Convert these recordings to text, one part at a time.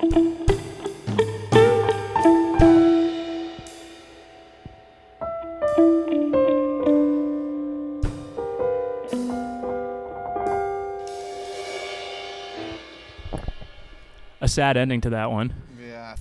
A sad ending to that one. Yeah.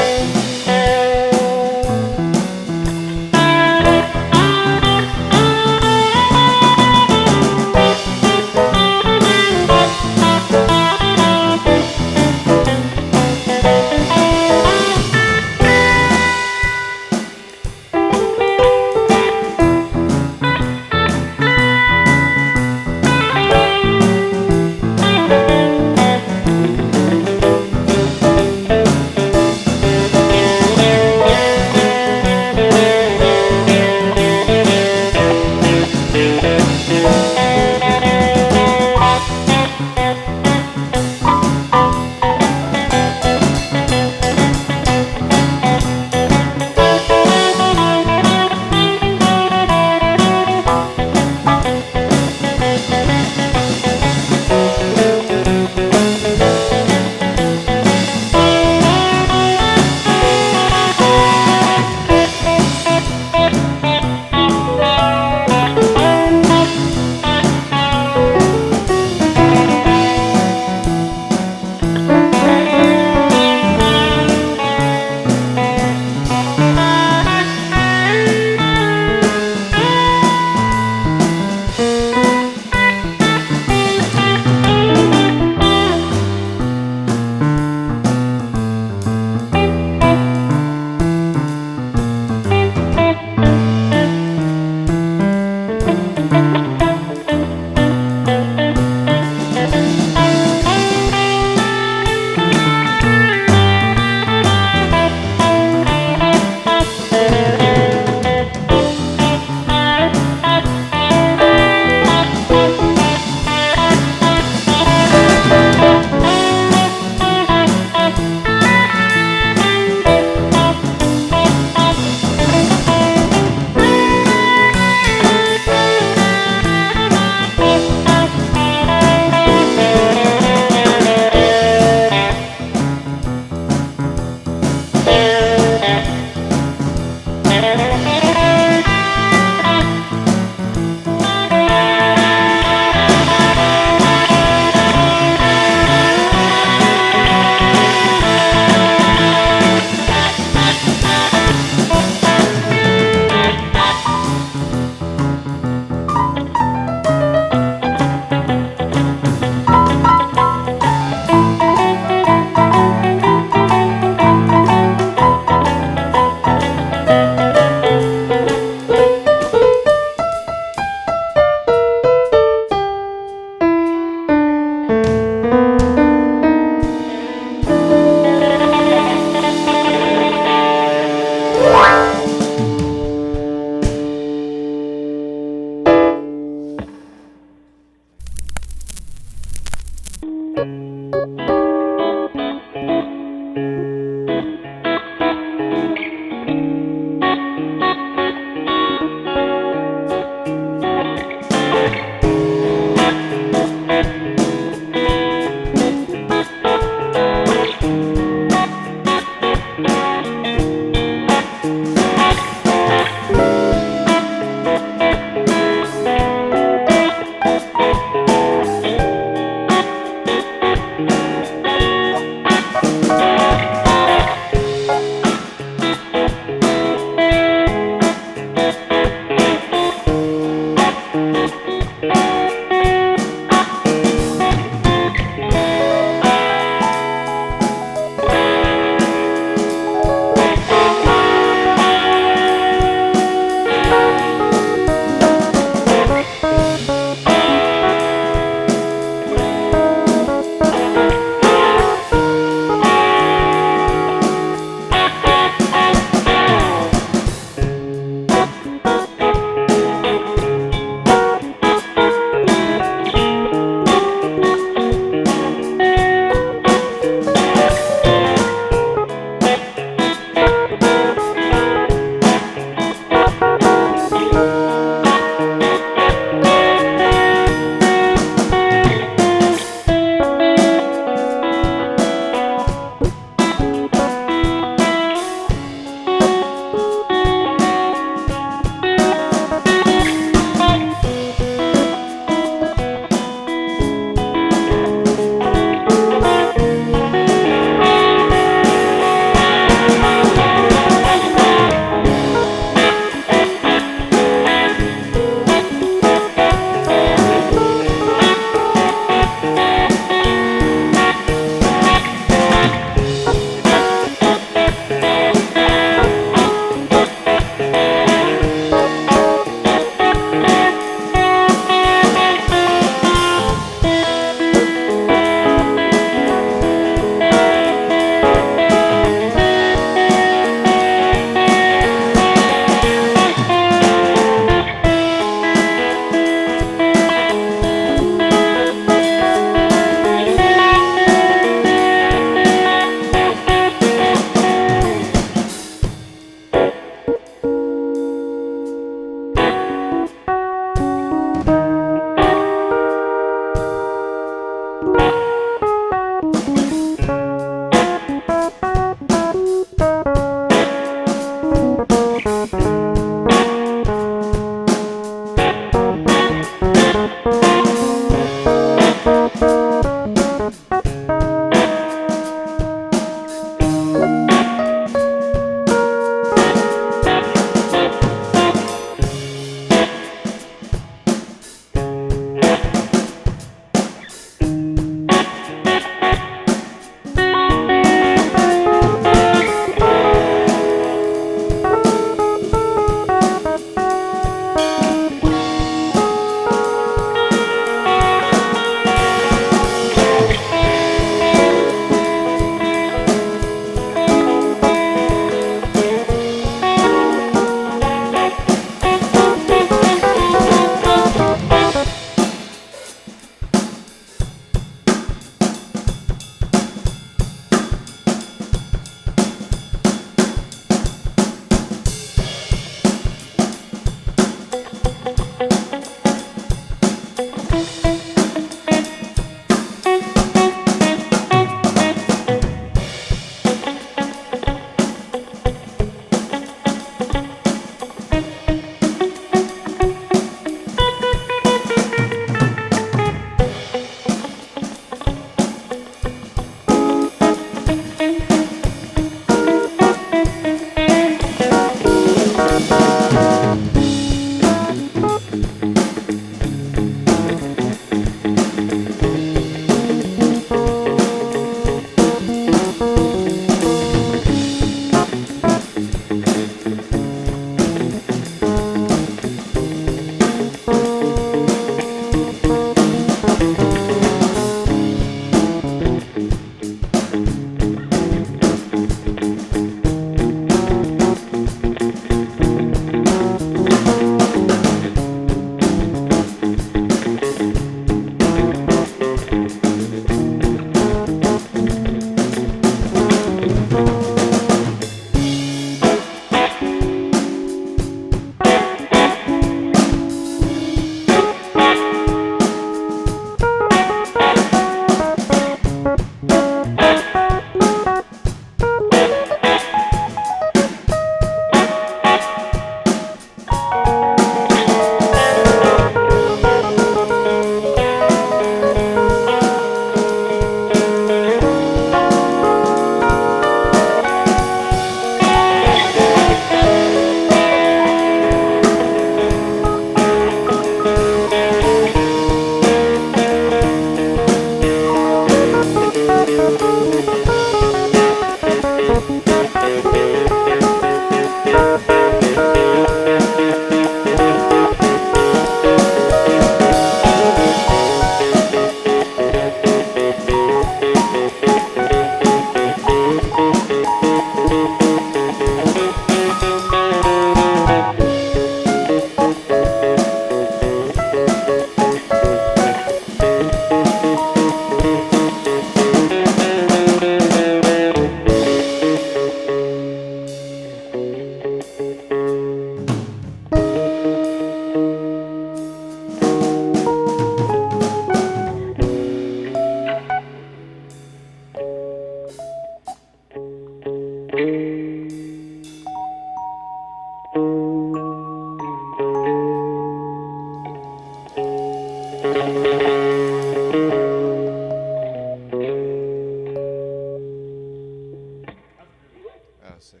Sick.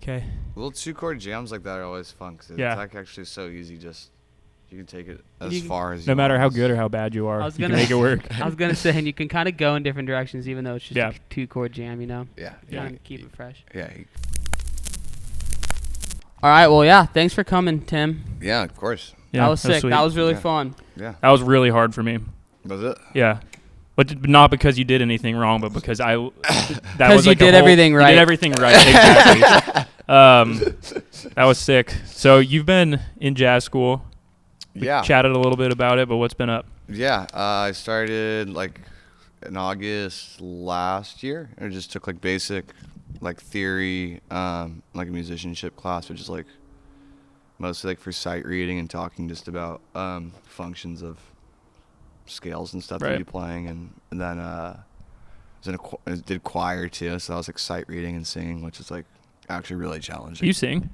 Okay. Little 2-chord jams like that are always fun because Yeah. it's like actually so easy. Just you can take it as You can- far as No you matter want. how good or how bad you are, I was you can gonna- make it work. I was gonna say, and you can kind of go in different directions, even though it's just Yeah. a 2-chord jam. You know, Yeah. kind of keep it fresh. Yeah. All right. Well, yeah. Thanks for coming, Tim. Yeah. Of course. Yeah, that was sick. sweet. That was really Yeah. fun. Yeah. That was really hard for me. Was it? Yeah. But not because you did anything wrong, but because that 'Cause was you like did a whole, everything You right. did everything right. Exactly. That was sick. So you've been in jazz school. We Yeah. chatted a little bit about it, but what's been up? Yeah. I started like in August last year. I just took like basic like theory, like a musicianship class, which is like mostly like for sight reading and talking just about functions of scales and stuff that Right. you're playing, and then I did choir too, so that was like sight reading and singing, which is like actually really challenging. You sing?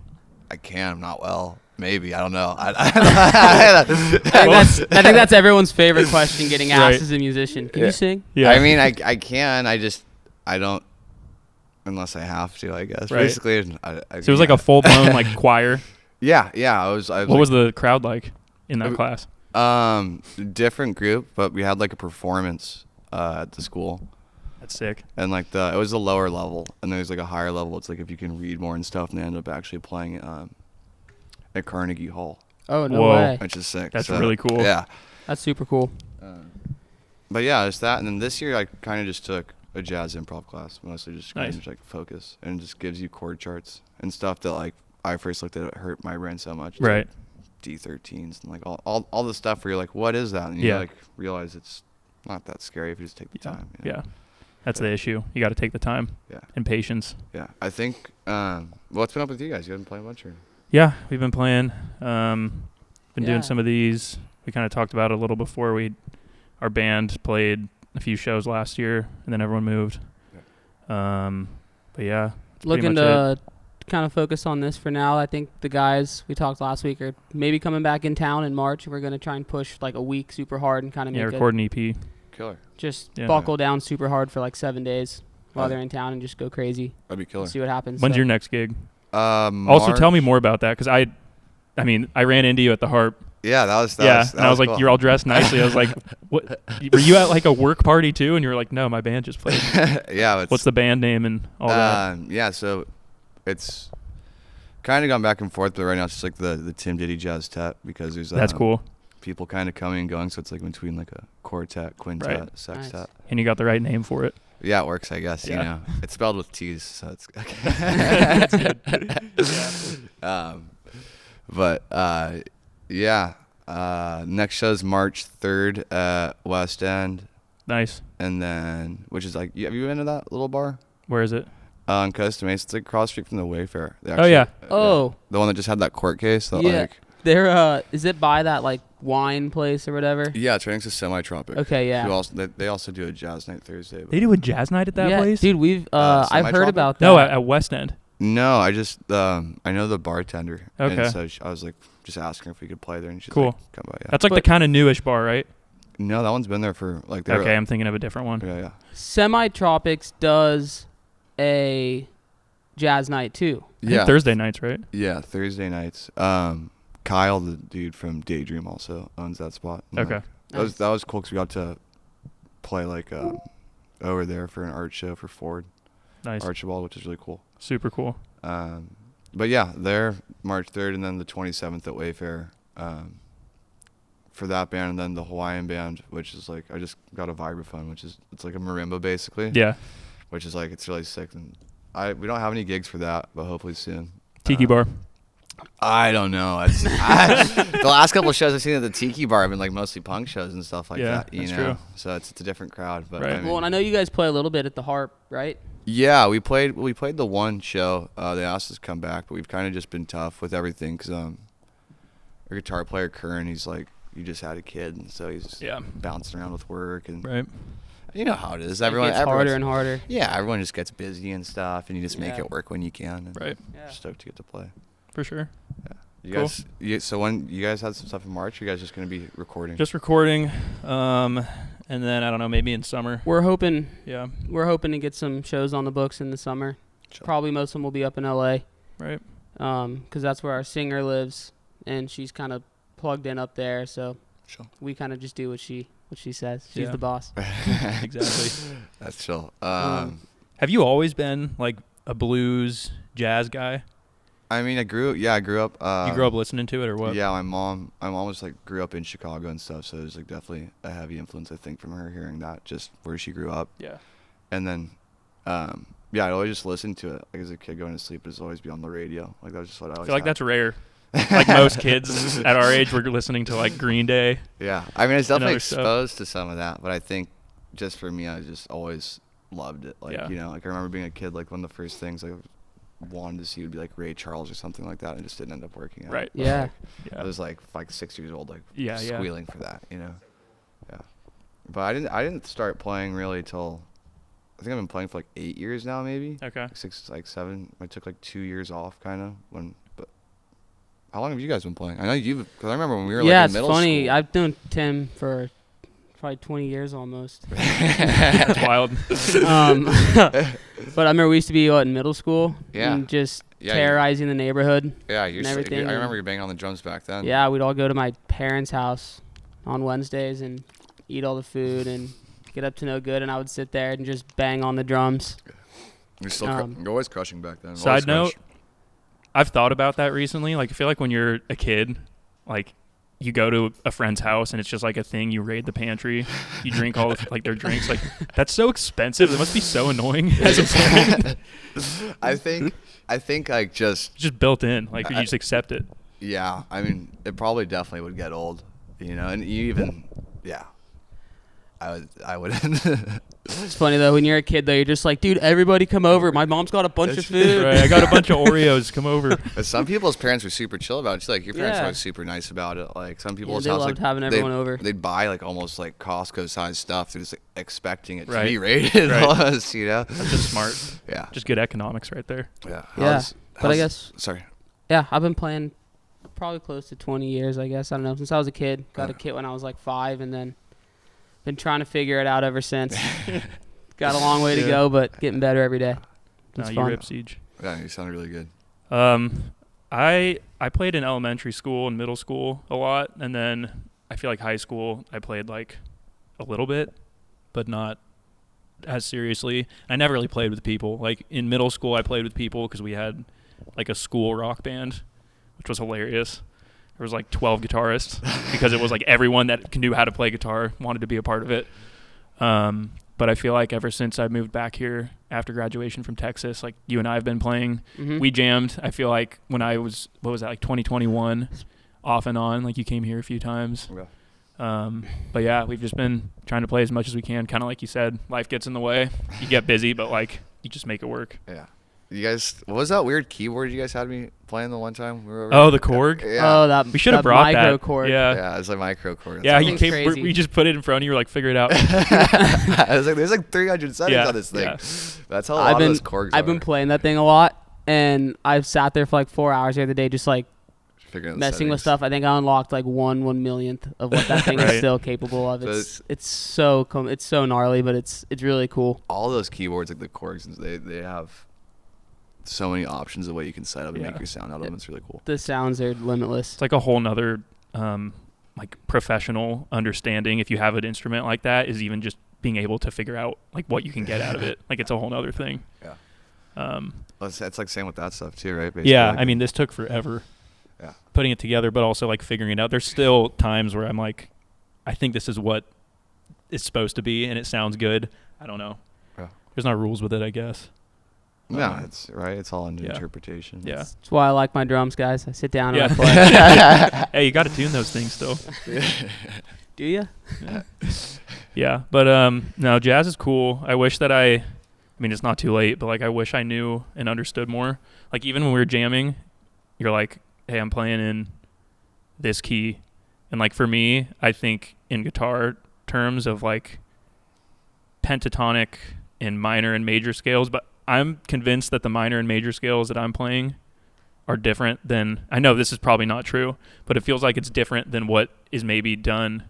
I can, I'm not well. Maybe, I don't know. I think that's everyone's favorite question getting asked Right. as a musician. Can Yeah. you sing? Yeah. I mean, I can. I don't unless I have to. I guess. Right. Basically, So it was like a full blown like choir. Yeah. I was What like, was the crowd like in that Uh, class? different group, but we had like a performance at the school, That's sick. and like it was a lower level, and there's like a higher level. It's like if you can read more and stuff, and they end up actually playing at Carnegie Hall, Oh no Whoa. way. which is sick. That's So, really cool. Yeah. That's super cool. But yeah, it's that, and then this year I kind of just took a jazz improv class, mostly just kind Nice. of like focus, and it just gives you chord charts and stuff that like I first looked at it hurt my brain so much. It's Right. like D13s and like all the stuff where you're like, what is that? And you Yeah. like realize it's not that scary if you just take the Yeah. time. you know? Yeah. That's the issue. You got to take the time Yeah. and patience. Yeah. I think what's been up with you guys? You haven't played much or? Yeah, we've been playing. Been Yeah. doing some of these. We kind of talked about it a little before. Our band played a few shows last year, and then everyone moved. But yeah, that's pretty Looking much to kind of focus on this for now. I think the guys we talked last week are maybe coming back in town in March. We're going to try and push like a week super hard and kind of yeah, make record an EP. Killer. just Yeah. buckle down super hard for like 7 days while Oh. they're in town and just go crazy. That'd be killer. See what happens. When's So- your next gig? Also, March. tell me more about that, because I mean, I ran into you at the Harp. Yeah, that was. And I was like, cool. you're all dressed nicely. I was like, what? Were you at like a work party too? And you were like, no, my band just played. Yeah. It's, What's the band name and all that? Yeah, so it's kind of gone back and forth, but right now it's just like the Tim Ditty Jazztet, because there's That's cool. people kind of coming and going, so it's like between like a quartet, quintet, Right. sextet. Nice. And you got the right name for it. Yeah, it works, I guess. Yeah. You know, it's spelled with T's, so it's That's good. But yeah, next show's March 3rd at West End, Nice. and then which is like, have you been to that little bar? Where is it? On Costa Mesa. It's like cross street from the Wayfair. They Oh, yeah. Oh, the one that just had that court case. That, Yeah. like, they're is it by that like wine place or whatever? yeah, it's right next to Semi-Tropic. Okay, yeah. They also do a jazz night Thursday. But They do a jazz night at that yeah, place? dude. I've heard Semi-Tropic? about that. No, at West End. no, I just I know the bartender. Okay. And so I was like just asking if we could play there, and she's Cool. like, come by. Yeah. That's like the But- kind of newish bar, right? No, that one's been there for like. they were- Okay, I'm thinking of a different one. Yeah. Semi-Tropics does a jazz night too. I think Yeah. Thursday nights, right? Yeah, Thursday nights. Kyle, the dude from Daydream, also owns that spot. And, Okay. like, that was cool because we got to play like over there for an art show for Ford Nice. Archibald, which is really cool. Super cool. But yeah, there March 3rd, and then the 27th at Wayfair for that band, and then the Hawaiian band, which is like I just got a vibraphone, it's like a marimba basically. Yeah. Which is like it's really sick, and we don't have any gigs for that, but hopefully soon. Tiki bar. I don't know. The last couple of shows I've seen at the Tiki Bar have been like mostly punk shows and stuff like Yeah, that. You that's know, true. so it's a different crowd. But Right. I mean, Well, and I know you guys play a little bit at the Harp, right? yeah, we played the one show. They asked us to come back, but we've kind of just been tough with everything because our guitar player Kern, he's like, he just had a kid, and so he's Yeah. bouncing around with work, and Right. you know how it is. It gets harder everyone's- and harder. Yeah, everyone just gets busy and stuff, and you just make Yeah. it work when you can. And Right. Yeah. Stoked to get to play. For sure. You Cool. guys, so when you guys had some stuff in March, you guys just gonna be recording? Just recording, and then I don't know, maybe in summer. We're hoping Yeah. to get some shows on the books in the summer. Chill. Probably most of them will be up in LA. Right. 'Cause that's where our singer lives, and she's kind of plugged in up there. So Chill. we kind of just do what she says. She's Yeah. the boss. Exactly. That's chill. Have you always been like a blues jazz guy? I mean, I grew up. You grew up listening to it, or what? Yeah, my mom was like grew up in Chicago and stuff, so there's like definitely a heavy influence I think from her hearing that just where she grew up. Yeah. And then, yeah, I always just listened to it. Like as a kid going to sleep, it'd always be on the radio. Like that was just what I I always. feel like had. that's rare. Like most kids at our age, we're listening to like Green Day. Yeah, I mean, it's and definitely other stuff. exposed to some of that, but I think just for me, I just always loved it. Like Yeah. you know, like I remember being a kid, like one of the first things I wanted to see would be like Ray Charles or something like that, and it just didn't end up working out. Right. But, Yeah. like, Yeah. I was like 6 years old, like Yeah, yeah. squealing for that, you know. Yeah, but I didn't start playing really till I think I've been playing for like 8 years now, maybe Okay. 6, like 7. I took like 2 years off, kind of but. How long have you guys been playing? I know you've, because I remember when we were like in middle it's funny. school. I've known Tim for probably 20 years almost. That's wild. But I remember we used to be in middle school Yeah. and just Yeah, terrorizing the neighborhood. Yeah, and everything, I and- remember you banging on the drums back then. Yeah, we'd all go to my parents' house on Wednesdays and eat all the food and get up to no good, and I would sit there and just bang on the drums. You're still you're always crushing back then. Side Always note, crush. I've thought about that recently. Like, I feel like when you're a kid, like, you go to a friend's house and it's just like a thing. You raid the pantry, you drink all of, like their drinks. Like, that's so expensive. It must be so annoying as a parent. I think like Just built in. Like, you just accept it. yeah. I mean, it probably definitely would get old, you know. And you even yeah. I would. It's funny though, when you're a kid though, you're just like, dude, everybody come over. My mom's got a bunch of food. Right, I got a bunch of Oreos. Come over. But some people's parents were super chill about it. It's like your parents Yeah. were always super nice about it. Like some people's they house, loved like, having everyone over. They'd buy like almost like Costco sized stuff. They're just like, expecting it to Right. be rated, Right. almost, you know. That's just smart. Yeah. Just good economics right there. Yeah. Yeah. But I guess Sorry. yeah, I've been playing probably close to 20 years. I guess I don't know since I was a kid. Got a kit when I was like 5, and then been trying to figure it out ever since. Got a long way to Yeah. go, but getting better every day. No, It's you fun. rip Siege. Yeah, you sounded really good. I played in elementary school and middle school a lot, and then I feel like high school I played like a little bit, but not as seriously. I never really played with people. Like in middle school, I played with people because we had like a school rock band, which was hilarious. There was like 12 guitarists because it was like everyone that knew how to play guitar wanted to be a part of it. But I feel like ever since I moved back here after graduation from Texas, like you and I have been playing, Mhm. we jammed. I feel like when I was, what was that, like 2021, off and on, like you came here a few times. Yeah. But yeah, we've just been trying to play as much as we can. Kind of like you said, life gets in the way. You get busy, but like you just make it work. Yeah. You guys, what was that weird keyboard you guys had me playing the one time? We were over Oh, the Korg? Yeah. Oh, that We should have that brought micro that. chord. Yeah. Yeah, it's like micro chord. Yeah, That you thing's came. crazy. We just put it in front of you. We're like, figure it out. I was like, there's like 300 settings Yeah, on this thing. yeah. That's how a lot of those chords I've been are. playing that thing a lot, and I've sat there for like 4 hours the other day just like Figuring the messing with settings. stuff. I think I unlocked like 1/1,000,000th of what that thing is Right. still capable of. So It's so it's so gnarly, but it's really cool. All those keyboards, like the Korgs, they have so many options of what you can set up and Yeah. make your sound out of them. It's really cool. The sounds are limitless. It's like a whole nother like professional understanding. If you have an instrument like that, is even just being able to figure out like what you can get out of it. Like it's a whole nother thing. Yeah. Um, Well, it's like same with that stuff too, right? Basically, yeah, like, I mean, this took forever. Yeah. Putting it together, but also like figuring it out. There's still times where I'm like, I think this is what it's supposed to be, and it sounds good. I don't know. Yeah. There's no rules with it, I guess. No, it's right. It's all into Yeah. interpretation. Yeah. That's why I like my drums, guys. I sit down Yeah. and I play. Hey, you got to tune those things still. Do you? Yeah, but no, jazz is cool. I wish that I mean, it's not too late, but like I wish I knew and understood more. Like even when we were jamming, you're like, hey, I'm playing in this key. And like for me, I think in guitar terms of like pentatonic and minor and major scales, but I'm convinced that the minor and major scales that I'm playing are different than, I know this is probably not true, but it feels like it's different than what is maybe done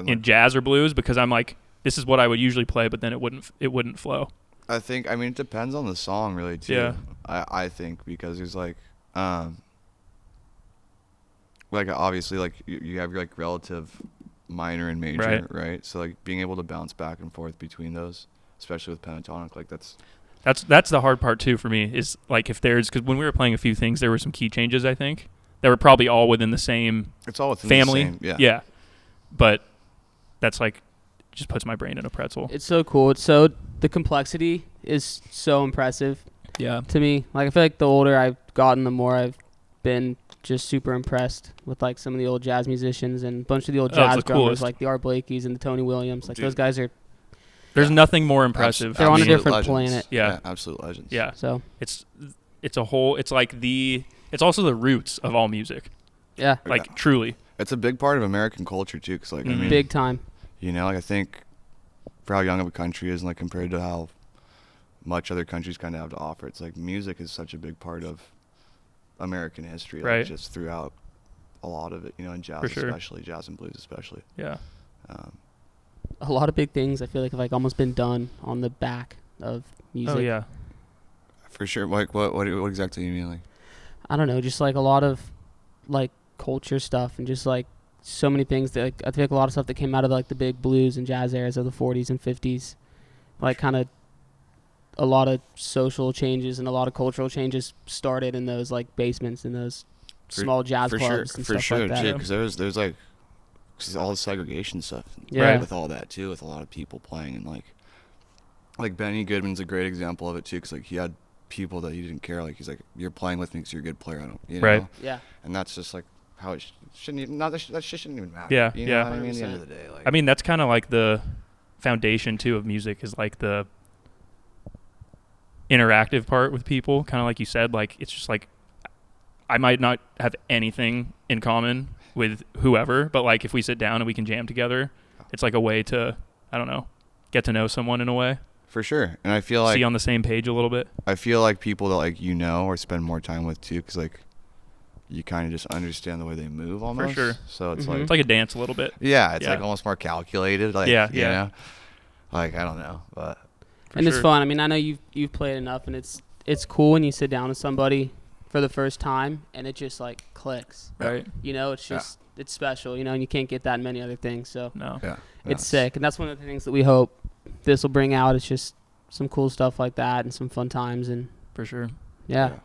in jazz or blues, because I'm like, this is what I would usually play, but then it wouldn't flow. I think, I mean, it depends on the song really too. Yeah. I think, because there's like obviously like you have your like relative minor and major, right? So like being able to bounce back and forth between those, especially with pentatonic, like that's the hard part too for me, is like if there's, because when we were playing a few things, there were some key changes, I think, that were probably all within the same it's all within family. The same, yeah. But that's like, just puts my brain in a pretzel. It's so cool. The complexity is so impressive. Yeah. To me, like I feel like the older I've gotten, the more I've been just super impressed with like some of the old jazz musicians and a bunch of the old jazz drummers, like the Art Blakeys and the Tony Williams. Like those guys are. There's nothing more impressive. They're on a different legends. planet. Yeah, absolute legends. Yeah. So it's a whole. It's like it's also the roots of all music. Yeah. Like truly. It's a big part of American culture too, because like I mean, big time. You know, like I think for how young of a country is, and like compared to how much other countries kind of have to offer, it's like music is such a big part of American history, like just throughout a lot of it, you know, in jazz especially, jazz and blues especially. Yeah. A lot of big things I feel like have like almost been done on the back of music. Oh yeah. For sure. Like what exactly do you mean? Like, I don't know, just like a lot of like culture stuff and just like so many things that like, I feel like a lot of stuff that came out of like the big blues and jazz eras of the 40s and 50s, like kind of a lot of social changes and a lot of cultural changes started in those like basements and those small jazz clubs and stuff like that. Because there's like all the segregation stuff with all that too, with a lot of people playing, and like Benny Goodman's a great example of it too, because like he had people that he didn't care, like he's like, you're playing with me because you're a good player, I don't, you know? Yeah. And that's just like how it shouldn't even, that shit shouldn't even matter. Yeah, you know what I mean? At the end of the day, like, I mean, that's kind of like the foundation too of music, is like the interactive part with people, kind of like you said. Like it's just like, I might not have anything in common with whoever, but like if we sit down and we can jam together, it's like a way to, I don't know, get to know someone in a way. For sure. And I feel like see on the same page a little bit. I feel like people that like, you know, or spend more time with too, because like you kind of just understand the way they move almost. For sure. So it's it's like a dance a little bit. Yeah, it's like almost more calculated. Like, you know, like I don't know, but it's fun. I mean, I know you've played enough, and it's cool when you sit down with somebody for the first time and it just like clicks. Right. You know, it's just it's special. You know, and you can't get that in many other things. So no. Yeah. It's sick, and that's one of the things that we hope this will bring out. It's just some cool stuff like that and some fun times, and for sure. Yeah.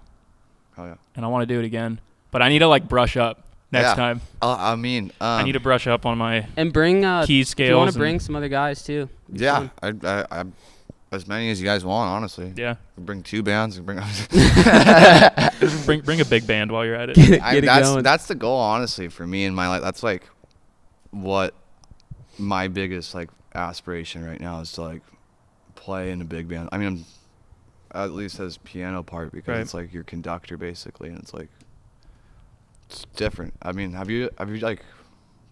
Oh yeah. And I want to do it again, but I need to like brush up next time. I mean, I need to brush up on my bring key scales. You want to bring some other guys too? Yeah, I as many as you guys want, honestly. Yeah. Bring 2 bands and bring bring a big band while you're at it. That's the goal, honestly, for me in my life. That's like what my biggest like aspiration right now is, to like play in a big band. I mean, at least as piano part, because it's like your conductor basically, and it's like it's different. I mean, have you like,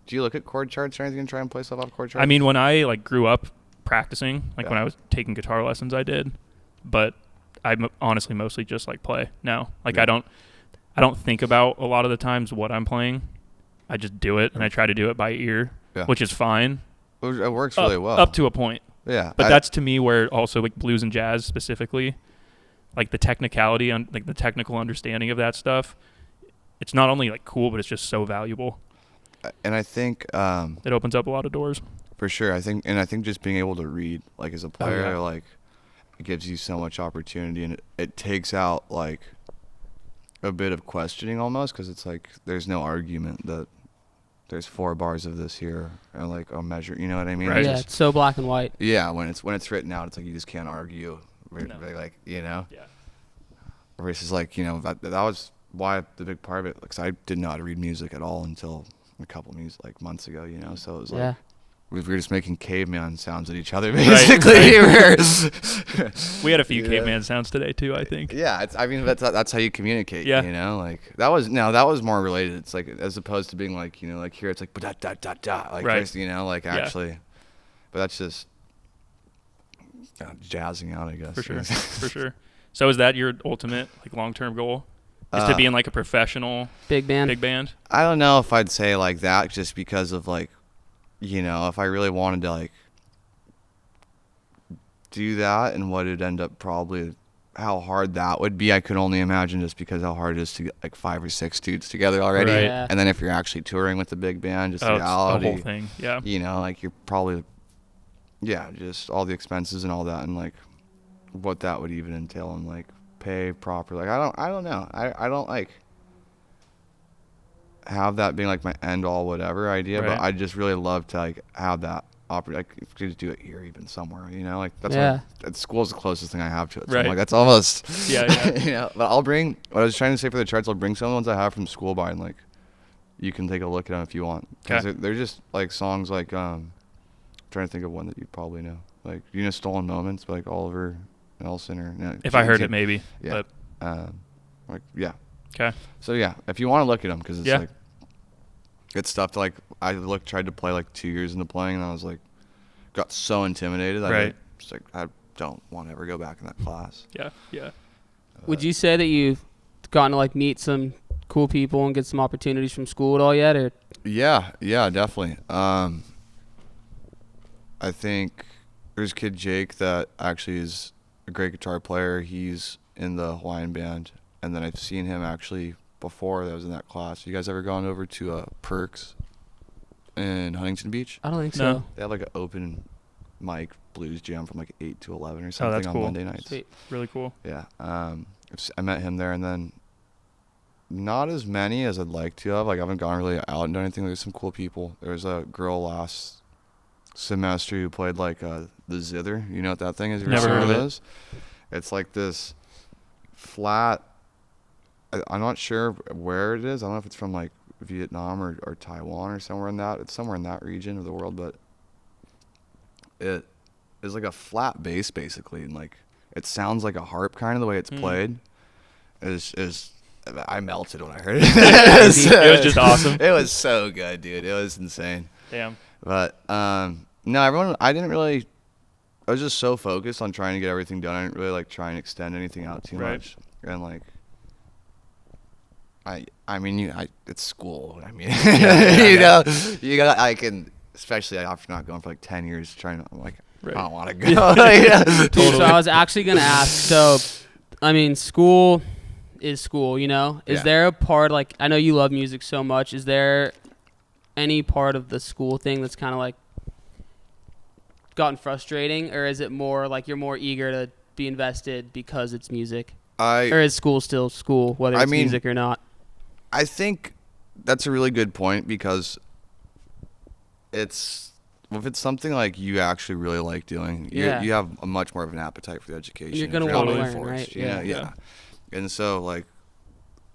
do you look at chord charts or anything and try and play stuff off chord charts? I mean, when I like grew up practicing, like when I was taking guitar lessons, I did, but I honestly mostly just like play now. Like I don't think about a lot of the times what I'm playing. I just do it, and I try to do it by ear, which is fine. It works really well up to a point. Yeah, but that's to me where also like blues and jazz specifically, like the technicality on like the technical understanding of that stuff, it's not only like cool, but it's just so valuable. And I think it opens up a lot of doors. For sure. I think just being able to read, like as a player, like it gives you so much opportunity, and it takes out like a bit of questioning almost, because it's like there's no argument that there's 4 bars of this here and like a measure, you know what I mean? Right. Yeah, it's so black and white. Yeah, when it's written out, it's like you just can't argue. No. Like, you know? Yeah. Versus like, you know, that was why the big part of it, because I did not read music at all until a couple months ago, you know? So it was like we were just making caveman sounds at each other, basically. Right. We had a few caveman sounds today too, I think. Yeah, I mean that's how you communicate. Yeah. You know, like that was more related. It's like, as opposed to being like, you know, like here it's like da da da da, like first, you know, like actually. But that's just jazzing out, I guess. For sure. For sure. So is that your ultimate like long-term goal? Is to be in like a professional big band? Big band? I don't know if I'd say like that, just because of like, you know, if I really wanted to like do that and what it'd end up probably, how hard that would be, I could only imagine, just because how hard it is to get like 5 or 6 dudes together already. Right. Yeah. And then if you're actually touring with the big band, just Oh, it's the reality, whole thing. Yeah. you know, like you're probably, just all the expenses and all that, and like what that would even entail, and like pay proper. Like I don't know. I don't like have that being like my end all whatever idea, Right. but I just really love to like have that like if you just do it here, even somewhere, you know, like that's Yeah. at school's the closest thing I have to it. So Right. I'm like, that's almost Yeah. you know. But I'll bring what I was trying to say for the charts. I'll bring some of the ones I have from school by, and like you can take a look at them if you want, because they're just like songs like trying to think of one that you probably know, like Stolen Moments by like Oliver Nelson, or If I heard it, maybe. yeah. But Like yeah. okay. So yeah, if you want to look at them, because it's Yeah. like good stuff. To like I tried to play like 2 years into playing, and I was like got so intimidated. Right. I don't want to ever go back in that class. Yeah. Would you say that you've gotten to like meet some cool people and get some opportunities from school at all yet, or? Yeah, definitely. I think there's kid Jake that actually is a great guitar player. He's in the Hawaiian band, and then I've seen him actually before that was in that class. You guys ever gone over to Perks in Huntington Beach? I don't think No. so. They have like an open mic blues jam from like 8 to 11 or something that's on cool. Monday nights. Sweet. Really cool. Yeah. I met him there, and then not as many as I'd like to have. Like I haven't gone really out and done anything. There's some cool people. There was a girl last semester who played like the zither. You know what that thing is? You ever Never seen heard one of it. those? It's like this flat. I'm not sure where it is. I don't know if it's from like Vietnam or Taiwan or somewhere in that. It's somewhere in that region of the world, but it is like a flat bass basically, and like it sounds like a harp kind of the way it's played. Is I melted when I heard it. It was just awesome. It was so good, dude. It was insane. Damn. But no, I was just so focused on trying to get everything done. I didn't really like try and extend anything out too Right. much. And like I mean, it's school. I mean, you know, you got, especially after not going for like 10 years trying to, I'm like, Right. I don't want to go. Yeah. Dude, so I was actually gonna ask. So, I mean, school is school. You know, is Yeah. there a part, like, I know you love music so much. Is there any part of the school thing that's kind of like gotten frustrating, or is it more like you're more eager to be invested because it's music, or is school still school, whether it's music or not? I think that's a really good point, because if it's something like you actually really like doing, Yeah. you have a much more of an appetite for the education. You're if gonna not wanna being learn, forced, right? you know? Yeah. Yeah. And so like,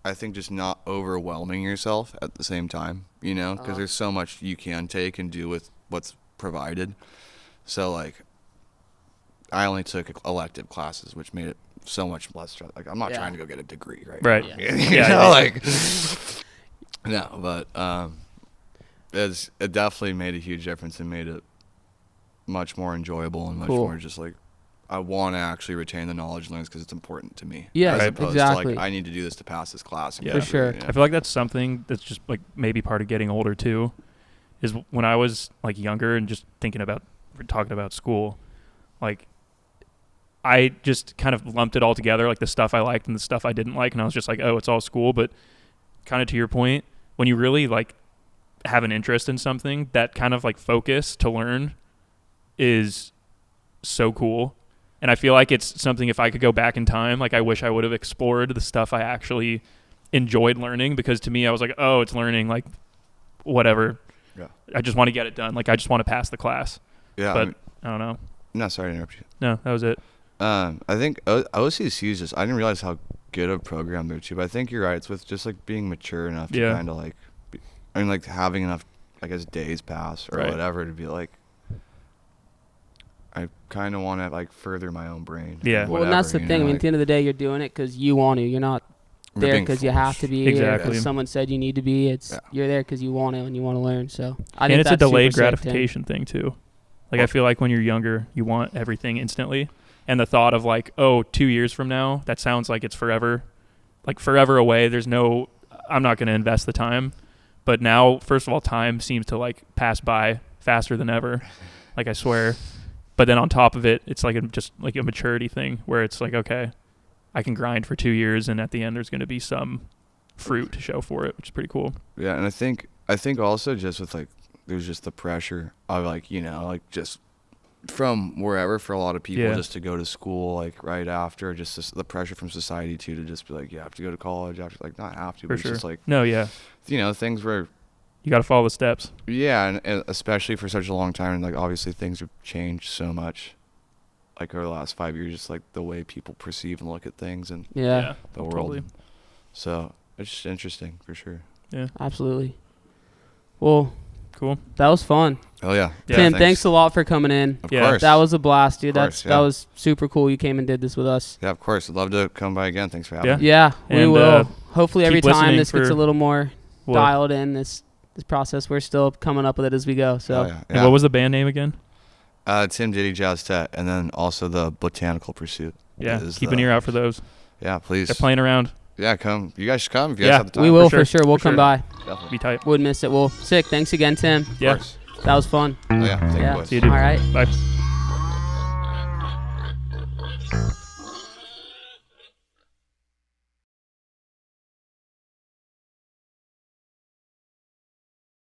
I think just not overwhelming yourself at the same time, you know, because there's so much you can take and do with what's provided. So like, I only took elective classes, which made it so much less stress. Like, I'm not Yeah. trying to go get a degree, right? Right. now. Yeah. You Yeah, know, yeah. like, no, but it definitely made a huge difference and made it much more enjoyable and much Cool. more just like, I want to actually retain the knowledge learned because it's important to me. Yeah, as Right. opposed exactly. to like, I need to do this to pass this class. and Yeah. get For it, sure. you know? I feel like that's something that's just like maybe part of getting older too, is when I was like younger and just talking about school, like I just kind of lumped it all together, like the stuff I liked and the stuff I didn't like, and I was just like, oh, it's all school. But kind of to your point, when you really like have an interest in something, that kind of like focus to learn is so cool. And I feel like it's something, if I could go back in time, like I wish I would have explored the stuff I actually enjoyed learning, because to me I was like, oh, it's learning, like whatever. Yeah. I just want to get it done. Like I just want to pass the class. Yeah. But I don't know. No, sorry to interrupt you. No, that was it. I think OCC is just, I didn't realize how good a program they're too, but I think you're right. It's with just like being mature enough to Yeah. kind of like, like having enough, I guess, days pass or Right. whatever to be like, I kind of want to like further my own brain. Yeah. or Well, and that's the whatever, thing. I you know, mean, at the end of the day, you're doing it because you want to. You're not we're there being because you have forced. to be. Exactly. Because someone said you need to be. Yeah. You're there because you want to and you want to learn. So I And think it's a that's super delayed sick, Tim. gratification thing too. Like I feel like when you're younger, you want everything instantly. And the thought of like, oh, 2 years from now, that sounds like it's forever. like forever away. I'm not going to invest the time. But now, first of all, time seems to like pass by faster than ever. Like I swear. But then on top of it, it's like just like a maturity thing where it's like, okay, I can grind for 2 years and at the end there's going to be some fruit to show for it, which is pretty cool. Yeah, and I think also just with like there's just the pressure of like, you know, like just from wherever for a lot of people just to go to school like right after, just the pressure from society too to just be like you have to go to college after, like not have to, but it's just like you know, things where you got to follow the steps. Yeah, and especially for such a long time, and like obviously things have changed so much like over the last 5 years, just like the way people perceive and look at things and the world. Totally. So it's just interesting for sure. Yeah, absolutely. Well, cool. That was fun. Oh yeah. Tim, thanks a lot for coming in. Of course. That was a blast, dude. That was super cool. You came and did this with us. Yeah, of course. I'd love to come by again. Thanks for having me. Yeah, we will. Hopefully every time this gets a little more dialed in, this process, we're still coming up with it as we go. So And what was the band name again? Tim Ditty, Jazztet, and then also the Botanical Pursuit. Yeah, keep an ear out for those. Yeah, please. They're playing around. Yeah, come. You guys should come if you guys have the time. We will for sure. We'll come by. Definitely. Be tight. Wouldn't miss it. Well, sick. Thanks again, Tim. Yeah. That was fun. Oh, yeah. Thank you, boys. See you, dude. All right. Bye.